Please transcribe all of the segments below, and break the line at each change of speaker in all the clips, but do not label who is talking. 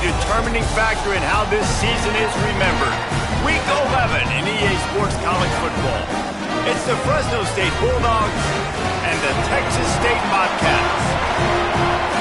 determining factor in how this season is remembered. Week 11 in EA Sports College Football. It's the Fresno State Bulldogs and the Texas State Bobcats.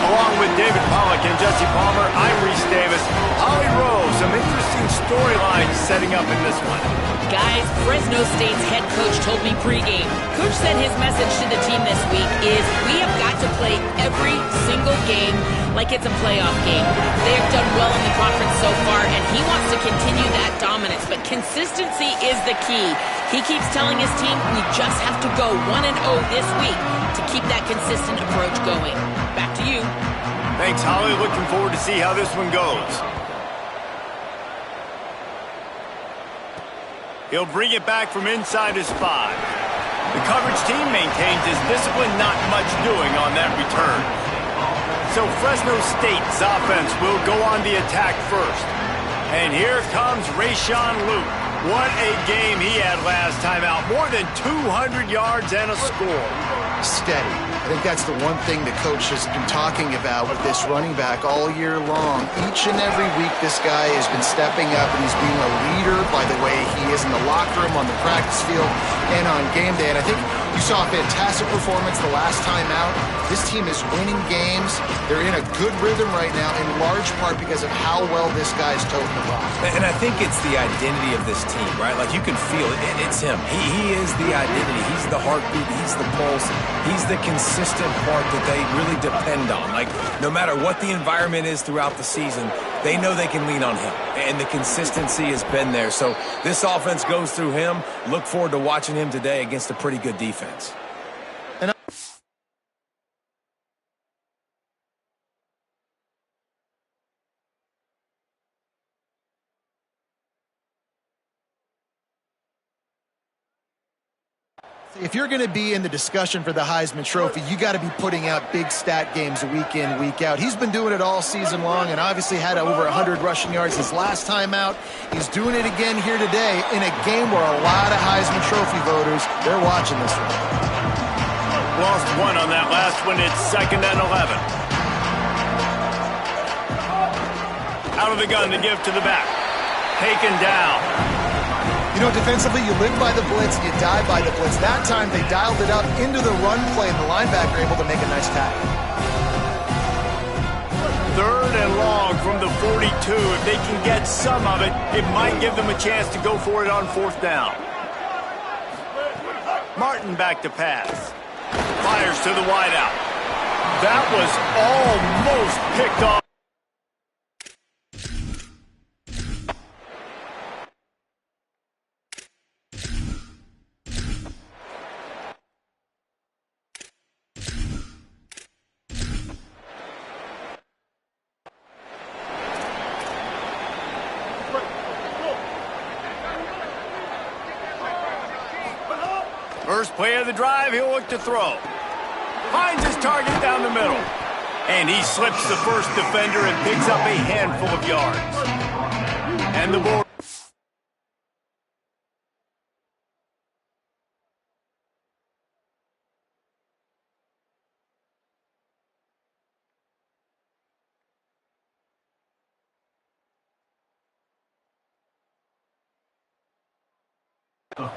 Along with David Pollack and Jesse Palmer, I'm Reese Davis. Holly Rowe, some interesting storylines setting up in this one.
Guys, Fresno State's head coach told me pregame. Coach said his message to the team this week is we have got to play every single game like it's a playoff game. They have done well in the conference so far, and he wants to continue that dominance. But consistency is the key. He keeps telling his team we just have to go 1-0 this week to keep that consistent approach going. Back to you.
Thanks, Holly. Looking forward to see how this one goes. He'll bring it back from inside his 5. The coverage team maintains his discipline, not much doing on that return. So Fresno State's offense will go on the attack first. And here comes Rayshon Luke. What a game he had last time out. More than 200 yards and a score.
Steady. I think that's the one thing the coach has been talking about with this running back all year long. Each and every week this guy has been stepping up, and he's being a leader by the way he is in the locker room, on the practice field, and on game day. And I think you saw a fantastic performance the last time out. This team is winning games. They're in a good rhythm right now, in large part because of how well this guy's toting the rock.
And I think it's the identity of this team, right? Like, you can feel it. It's him. He is the identity. He's the heartbeat. He's the pulse. He's the consistent part that they really depend on. Like, no matter what the environment is throughout the season, they know they can lean on him. And the consistency has been there. So this offense goes through him. Look forward to watching him today against a pretty good defense.
If you're going to be in the discussion for the Heisman Trophy, you got to be putting out big stat games week in, week out. He's been doing it all season long and obviously had over 100 rushing yards his last time out. He's doing it again here today in a game where a lot of Heisman Trophy voters, they're watching this one.
Lost one on that last one. It's 2nd and 11. Out of the gun to give to the back. Taken down.
You know, defensively, you live by the blitz and you die by the blitz. That time, they dialed it up into the run play, and the linebacker able to make a nice tackle.
3rd and long from the 42. If they can get some of it, it might give them a chance to go for it on 4th down. Martin back to pass. Fires to the wideout. That was almost picked off. First play of the drive, he'll look to throw. Finds his target down the middle. And he slips the first defender and picks up a handful of yards. And the board.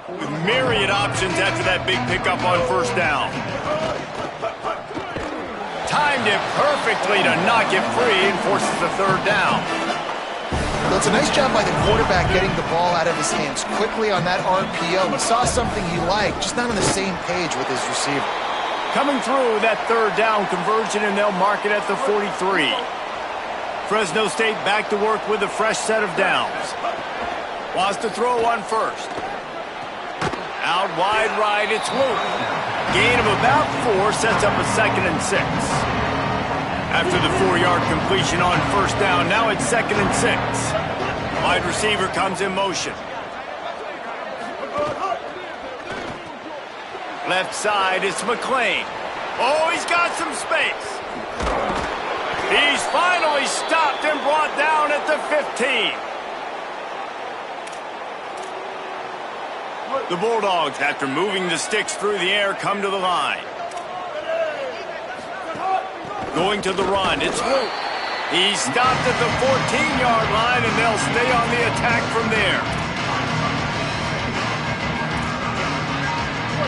With myriad options after that big pickup on 1st down. Timed it perfectly to knock it free and forces the 3rd down.
Well, it's a nice job by the quarterback getting the ball out of his hands quickly on that RPO. He saw something he liked, just not on the same page with his receiver.
Coming through that 3rd down conversion, and they'll mark it at the 43. Fresno State back to work with a fresh set of downs. Wants to throw on 1st. Out wide right, it's Luke. Gain of about 4 sets up a 2nd and 6. After the 4-yard completion on 1st down, now it's 2nd and 6. Wide receiver comes in motion. Left side, it's McClain. Oh, he's got some space. He's finally stopped and brought down at the 15. The Bulldogs, after moving the sticks through the air, come to the line. Going to the run, it's Luke. He's stopped at the 14-yard line, and they'll stay on the attack from there.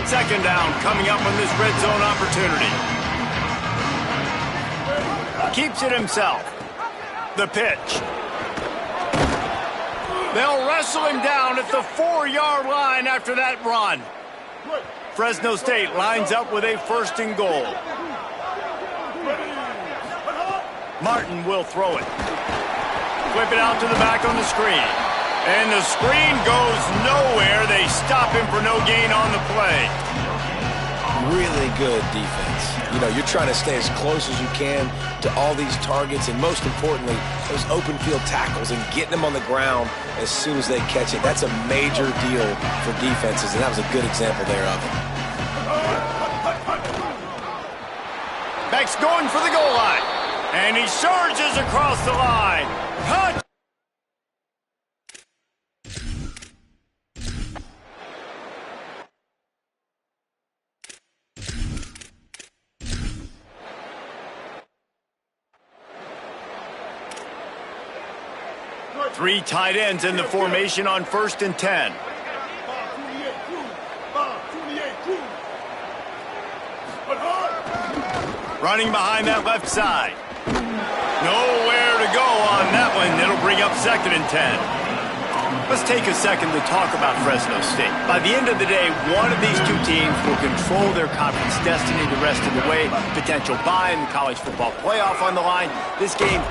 Second down coming up on this red zone opportunity. Keeps it himself. The pitch. They'll wrestle him down at the 4-yard line after that run. Fresno State lines up with a first and goal. Martin will throw it. Flip it out to the back on the screen. And the screen goes nowhere. They stop him for no gain on the play.
Really good defense. You know, you're trying to stay as close as you can to all these targets, and most importantly, those open field tackles and getting them on the ground as soon as they catch it. That's a major deal for defenses, and that was a good example there of it.
Beck's going for the goal line, and he surges across the line. Touch! Three tight ends in the formation on 1st and 10. Running behind that left side. Nowhere to go on that one. It'll bring up 2nd and 10. Let's take a second to talk about Fresno State. By the end of the day, one of these two teams will control their conference destiny the rest of the way. Potential bye in the college football playoff on the line. This game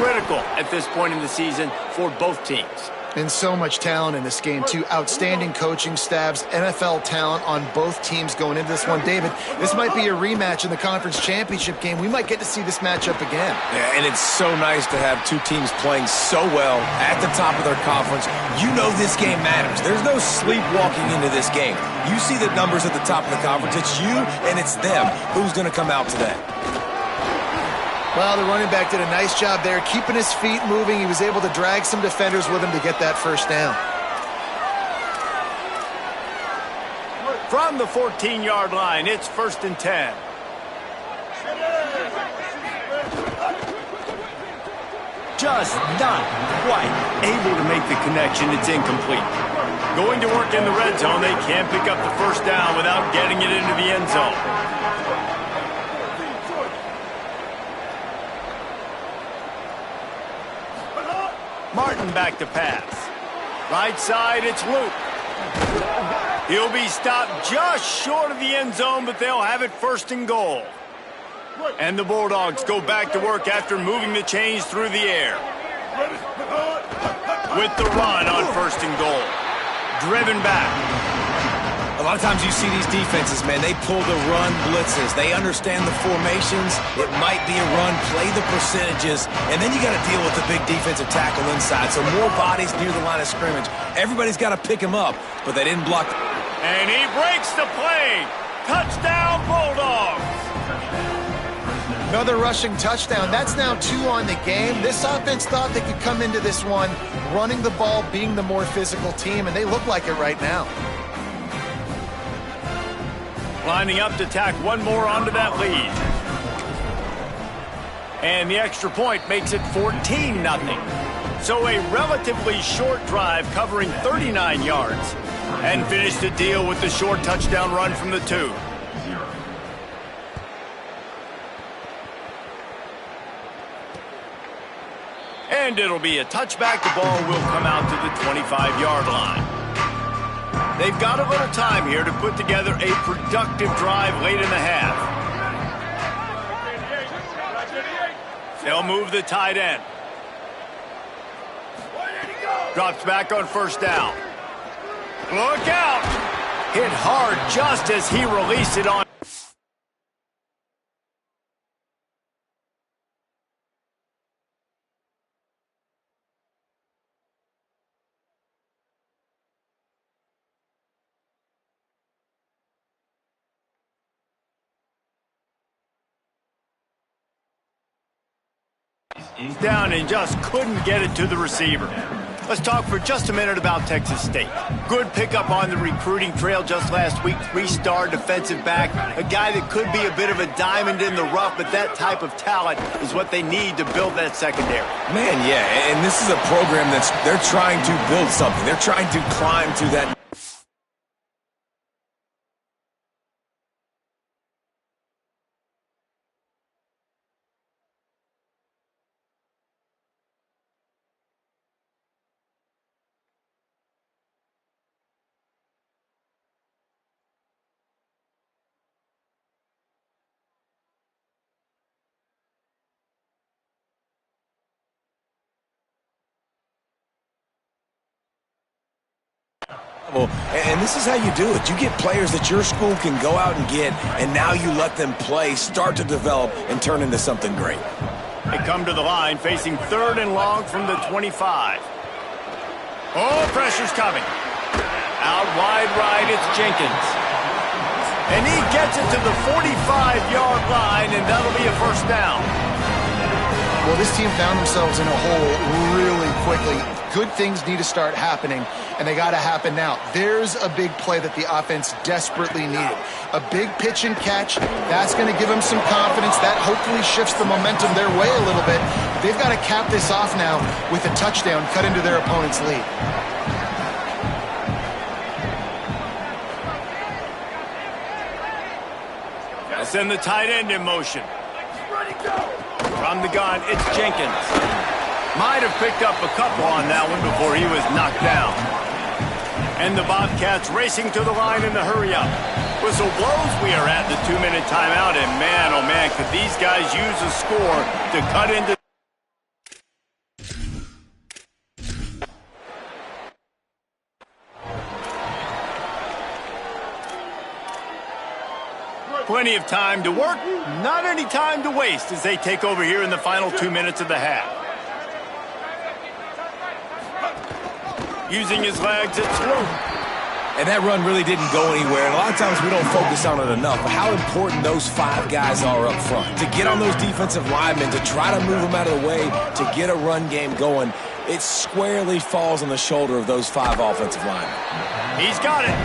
critical at this point in the season for both teams.
And so much talent in this game, too. Outstanding coaching staffs, NFL talent on both teams going into this one. David, this might be a rematch in the conference championship game. We might get to see this matchup again.
Yeah, and it's so nice to have two teams playing so well at the top of their conference. You know this game matters. There's no sleepwalking into this game. You see the numbers at the top of the conference. It's you and it's them. Who's going to come out today?
Well, the running back did a nice job there, keeping his feet moving. He was able to drag some defenders with him to get that first down.
From the 14-yard line, it's 1st and 10. Just not quite able to make the connection. It's incomplete. Going to work in the red zone, they can't pick up the first down without getting it into the end zone. Martin back to pass. Right side, it's Luke. He'll be stopped just short of the end zone, but they'll have it 1st and goal. And the Bulldogs go back to work after moving the chains through the air. With the run on 1st and goal. Driven back.
A lot of times you see these defenses, man, they pull the run blitzes. They understand the formations. It might be a run, play the percentages, and then you got to deal with the big defensive tackle inside. So more bodies near the line of scrimmage. Everybody's got to pick him up, but they didn't block.
And he breaks the play. Touchdown, Bulldogs.
Another rushing touchdown. That's now 2 on the game. This offense thought they could come into this one running the ball, being the more physical team, and they look like it right now.
Lining up to tack one more onto that lead. And the extra point makes it 14-0. So a relatively short drive covering 39 yards. And finish the deal with the short touchdown run from the 2. And it'll be a touchback. The ball will come out to the 25-yard line. They've got a little time here to put together a productive drive late in the half. They'll move the tight end. Drops back on 1st down. Look out! Hit hard just as he released it on. He's down and just couldn't get it to the receiver. Let's talk for just a minute about Texas State. Good pickup on the recruiting trail just last week. 3-star defensive back, a guy that could be a bit of a diamond in the rough, but that type of talent is what they need to build that secondary.
Man, yeah, and this is a program they're trying to build something. They're trying to climb to that. And this is how you do it. You get players that your school can go out and get, and now you let them play, start to develop, and turn into something great.
They come to the line facing 3rd and long from the 25. Oh, pressure's coming. Out wide right, it's Jenkins. And he gets it to the 45-yard line, and that'll be a first down.
Well, this team found themselves in a hole really quickly. Good things need to start happening, and they got to happen now. There's a big play that the offense desperately needed. A big pitch and catch. That's going to give them some confidence. That hopefully shifts the momentum their way a little bit. They've got to cap this off now with a touchdown cut into their opponent's lead.
They'll send the tight end in motion. From the gun, it's Jenkins. Might have picked up a couple on that one before he was knocked down. And the Bobcats racing to the line in the hurry-up. Whistle blows, we are at the 2-minute timeout, and man, oh man, could these guys use a score to cut into... Plenty of time to work, not any time to waste as they take over here in the final 2 minutes of the half. Using his legs, it's Luke.
And that run really didn't go anywhere, and a lot of times we don't focus on it enough, but how important those 5 guys are up front. To get on those defensive linemen, to try to move them out of the way, to get a run game going, it squarely falls on the shoulder of those 5 offensive linemen.
He's got it.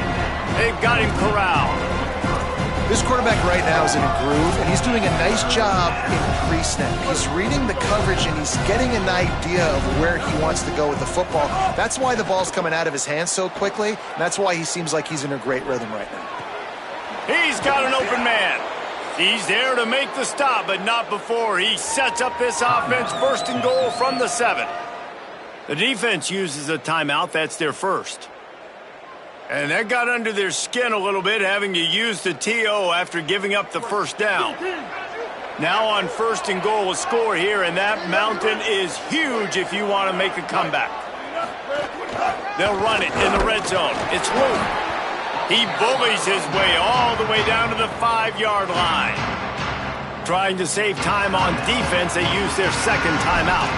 They've got him corralled.
This quarterback right now is in a groove, and he's doing a nice job in pre-snap. He's reading the coverage, and he's getting an idea of where he wants to go with the football. That's why the ball's coming out of his hands so quickly, and that's why he seems like he's in a great rhythm right now.
He's got an open man. He's there to make the stop, but not before he sets up this offense. 1st and goal from the 7. The defense uses a timeout. That's their first. And that got under their skin a little bit, having to use the TO after giving up the first down. Now on 1st and goal, a score here, and that mountain is huge if you want to make a comeback. They'll run it in the red zone. It's Luke. He bullies his way all the way down to the 5-yard line. Trying to save time on defense, they use their 2nd timeout.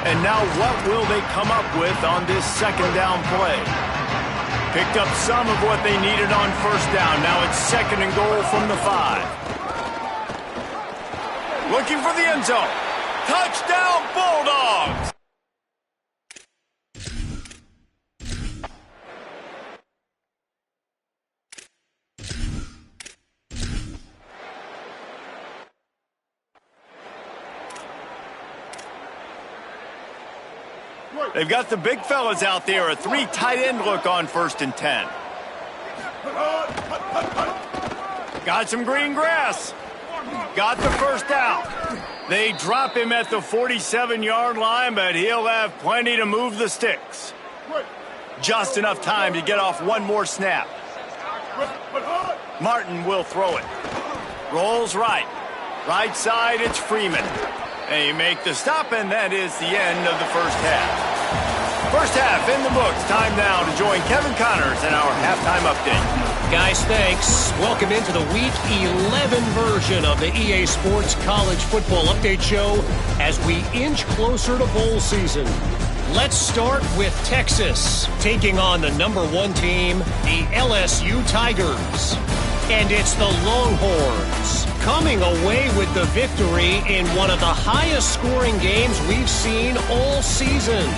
And now what will they come up with on this 2nd down play? Picked up some of what they needed on 1st down. Now it's 2nd and goal from the 5. Looking for the end zone. Touchdown, Bulldogs! They've got the big fellas out there, a 3 tight end look on 1st and 10. Got some green grass. Got the first down. They drop him at the 47-yard line, but he'll have plenty to move the sticks. Just enough time to get off one more snap. Martin will throw it. Rolls right. Right side, it's Freeman. They make the stop, and that is the end of the first half. First half in the books. Time now to join Kevin Connors in our halftime update.
Guys, thanks. Welcome into the Week 11 version of the EA Sports College Football Update Show as we inch closer to bowl season. Let's start with Texas, taking on the #1 team, the LSU Tigers. And it's the Longhorns coming away with the victory in one of the highest scoring games we've seen all season.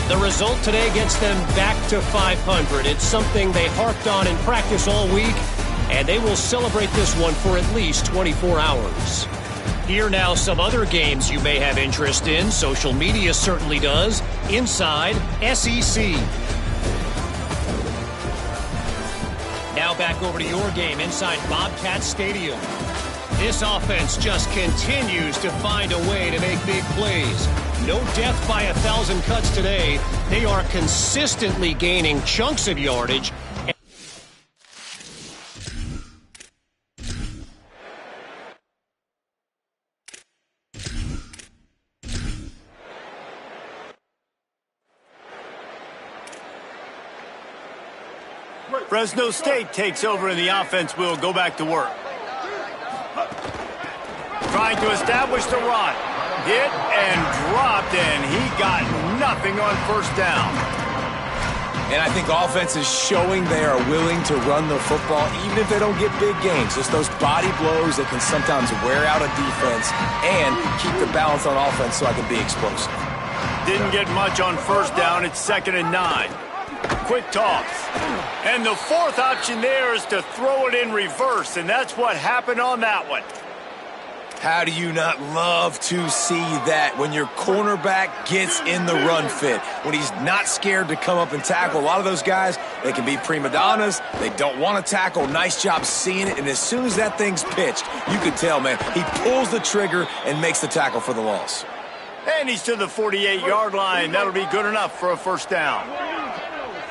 The result today gets them back to 500. It's something they harped on in practice all week, and they will celebrate this one for at least 24 hours. Here now some other games you may have interest in. Social media certainly does. Inside SEC. Now back over to your game inside Bobcat Stadium. This offense just continues to find a way to make big plays. No death by 1,000 cuts today. They are consistently gaining chunks of yardage.
Fresno State takes over and the offense will go back to work. Trying to establish the run. Hit and dropped, and he got nothing on first down.
And I think offense is showing they are willing to run the football even if they don't get big gains. Just those body blows that can sometimes wear out a defense and keep the balance on offense so I can be explosive.
Didn't get much on first down. It's 2nd and 9. Quick toss. And the fourth option there is to throw it in reverse, and that's what happened on that one.
How do you not love to see that when your cornerback gets in the run fit, when he's not scared to come up and tackle? A lot of those guys, they can be prima donnas. They don't want to tackle. Nice job seeing it. And as soon as that thing's pitched, you can tell, man, he pulls the trigger and makes the tackle for the loss.
And he's to the 48-yard line. That'll be good enough for a first down.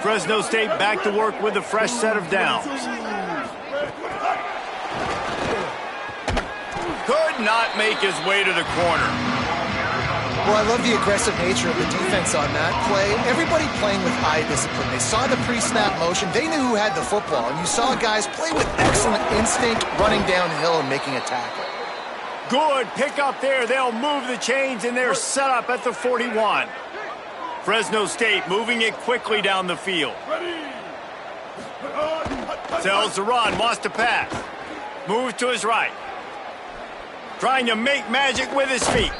Fresno State back to work with a fresh set of downs. Could not make his way to the corner.
Well, I love the aggressive nature of the defense on that play. Everybody playing with eye discipline. They saw the pre-snap motion. They knew who had the football. And you saw guys play with excellent instinct, running downhill and making a tackle.
Good pick up there. They'll move the chains, and they're set up at the 41. Fresno State moving it quickly down the field. Tells the run, wants to pass. Moves to his right. Trying to make magic with his feet.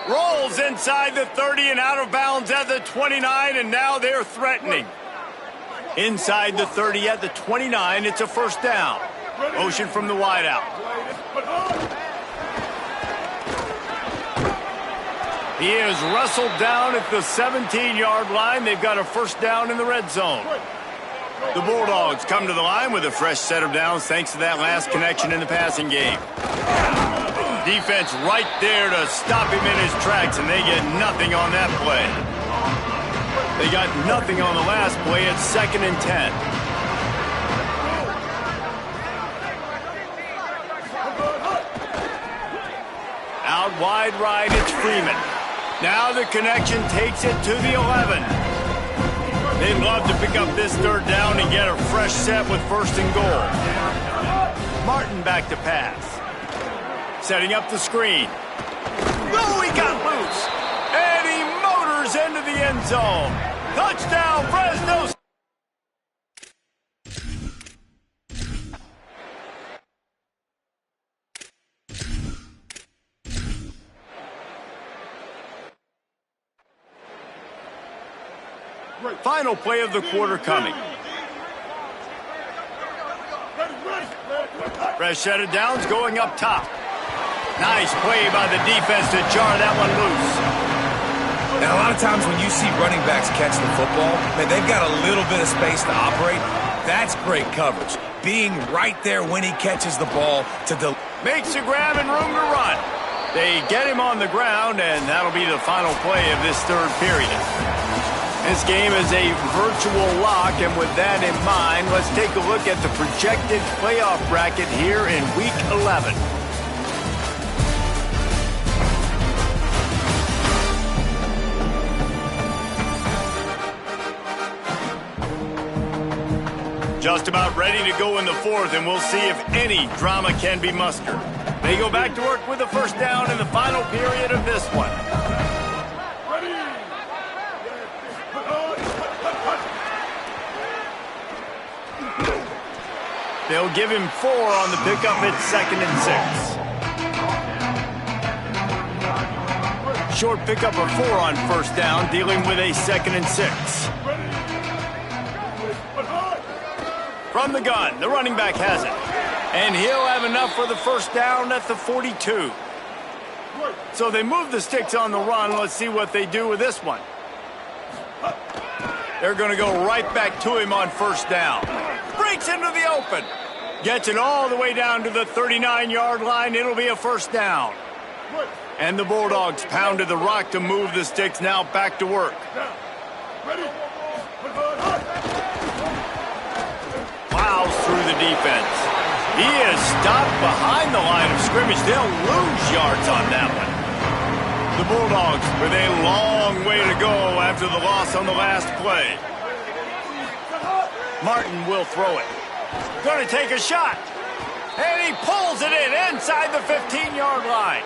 Rolls inside the 30 and out of bounds at the 29, and now they're threatening. Inside the 30 at the 29, it's a first down. Motion from the wideout. He is wrestled down at the 17-yard line. They've got a first down in the red zone. The Bulldogs come to the line with a fresh set of downs thanks to that last connection in the passing game. Defense right there to stop him in his tracks, and they get nothing on that play. They got nothing on the last play. It's 2nd and 10. Out wide right, it's Freeman. Now the connection takes it to the 11. They'd love to pick up this third down and get a fresh set with 1st and goal. Martin back to pass. Setting up the screen. Oh, he got loose. And he motors into the end zone. Touchdown, Fresno State. Final play of the quarter coming. Fresh set of downs going up top. Nice play by the defense to jar that one loose.
And a lot of times when you see running backs catch the football, man, they've got a little bit of space to operate. That's great coverage. Being right there when he catches the ball to
makes the grab and room to run. They get him on the ground, and that'll be the final play of this third period. This game is a virtual lock, and with that in mind, let's take a look at the projected playoff bracket here in Week 11. Just about ready to go in the fourth, and we'll see if any drama can be mustered. They go back to work with the first down in the final period of this one. They'll give him 4 on the pickup at 2nd and 6. Short pickup of 4 on first down, dealing with a 2nd and 6. From the gun, the running back has it. And he'll have enough for the first down at the 42. So they move the sticks on the run. Let's see what they do with this one. They're going to go right back to him on first down. Breaks into the open. Gets it all the way down to the 39-yard line. It'll be a first down. And the Bulldogs pounded the rock to move the sticks. Now back to work. Plows through the defense. He is stopped behind the line of scrimmage. They'll lose yards on that one. The Bulldogs with a long way to go after the loss on the last play. Martin will throw it. Going to take a shot. And he pulls it in inside the 15-yard line.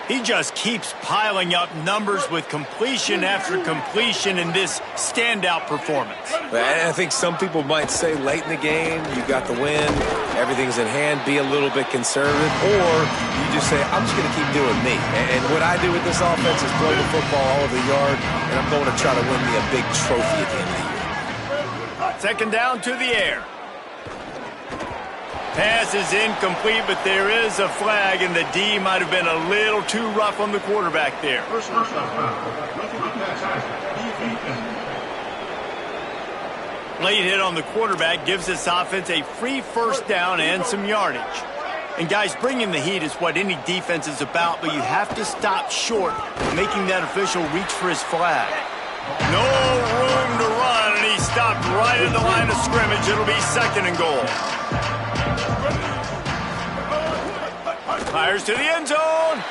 He just keeps piling up numbers with completion after completion in this standout performance.
I think some people might say late in the game, you got the win, everything's in hand, be a little bit conservative, or you just say, I'm just going to keep doing me. And what I do with this offense is throw the football all over the yard, and I'm going to try to win me a big trophy at the end of the year.
2nd down to the air. Pass is incomplete, but there is a flag, and the D might have been a little too rough on the quarterback there. Late hit on the quarterback gives this offense a free first down and some yardage. And guys, bringing the heat is what any defense is about, but you have to stop short of making that official reach for his flag. No room to run, and he stopped right at the line of scrimmage. It'll be 2nd and goal. Fires to the end zone.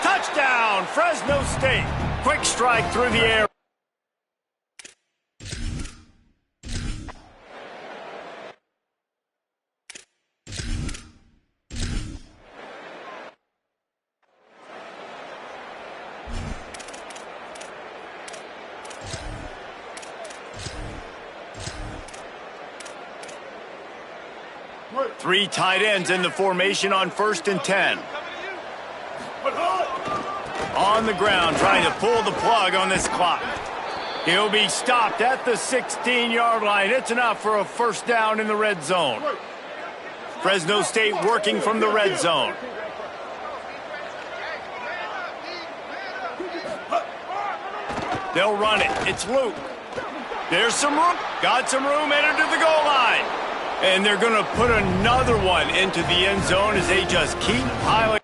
Touchdown, Fresno State. Quick strike through the air. Three tight ends in the formation on 1st and 10. On the ground, trying to pull the plug on this clock. He'll be stopped at the 16-yard line. It's enough for a first down in the red zone. Fresno State working from the red zone. They'll run it. It's Luke. There's some room. Got some room headed to the goal line. And they're going to put another one into the end zone as they just keep piling.